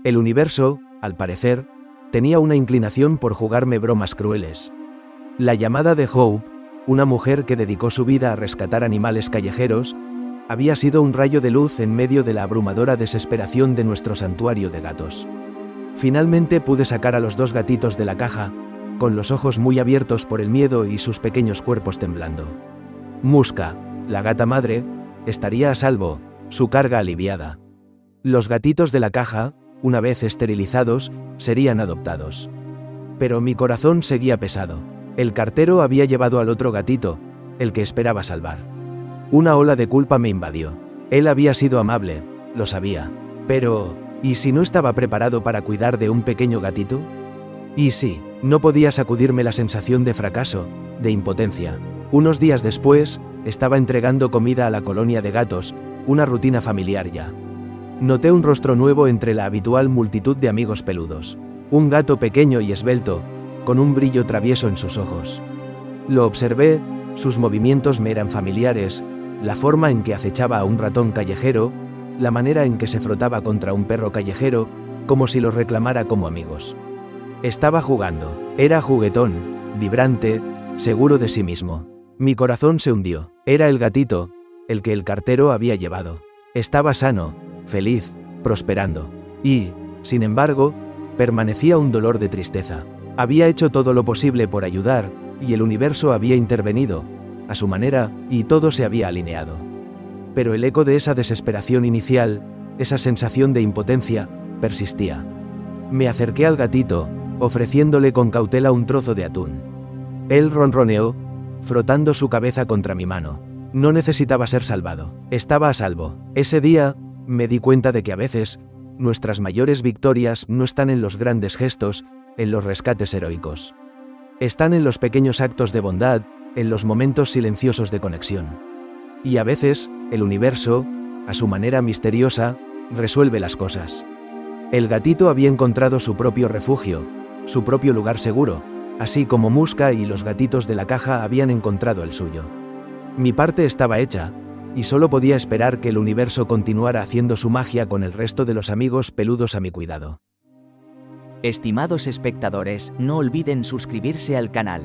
El universo, al parecer, tenía una inclinación por jugarme bromas crueles. La llamada de Hope, una mujer que dedicó su vida a rescatar animales callejeros, había sido un rayo de luz en medio de la abrumadora desesperación de nuestro santuario de gatos. Finalmente pude sacar a los dos gatitos de la caja, con los ojos muy abiertos por el miedo y sus pequeños cuerpos temblando. Muska, la gata madre, estaría a salvo, su carga aliviada. Los gatitos de la caja, una vez esterilizados, serían adoptados. Pero mi corazón seguía pesado. El cartero había llevado al otro gatito, el que esperaba salvar. Una ola de culpa me invadió. Él había sido amable, lo sabía. Pero, ¿y si no estaba preparado para cuidar de un pequeño gatito? Y sí, no podía sacudirme la sensación de fracaso, de impotencia. Unos días después, estaba entregando comida a la colonia de gatos, una rutina familiar ya. Noté un rostro nuevo entre la habitual multitud de amigos peludos. Un gato pequeño y esbelto, con un brillo travieso en sus ojos. Lo observé, sus movimientos me eran familiares, la forma en que acechaba a un ratón callejero, la manera en que se frotaba contra un perro callejero, como si los reclamara como amigos. Estaba jugando, era juguetón, vibrante, seguro de sí mismo. Mi corazón se hundió. Era el gatito, el que el cartero había llevado. Estaba sano, feliz, prosperando. Y, sin embargo, permanecía un dolor de tristeza. Había hecho todo lo posible por ayudar, y el universo había intervenido, a su manera, y todo se había alineado. Pero el eco de esa desesperación inicial, esa sensación de impotencia, persistía. Me acerqué al gatito, ofreciéndole con cautela un trozo de atún. Él ronroneó, frotando su cabeza contra mi mano. No necesitaba ser salvado. Estaba a salvo. Ese día, me di cuenta de que a veces, nuestras mayores victorias no están en los grandes gestos, en los rescates heroicos. Están en los pequeños actos de bondad, en los momentos silenciosos de conexión. Y a veces, el universo, a su manera misteriosa, resuelve las cosas. El gatito había encontrado su propio refugio, su propio lugar seguro, así como Muska y los gatitos de la caja habían encontrado el suyo. Mi parte estaba hecha, y solo podía esperar que el universo continuara haciendo su magia con el resto de los amigos peludos a mi cuidado. Estimados espectadores, no olviden suscribirse al canal.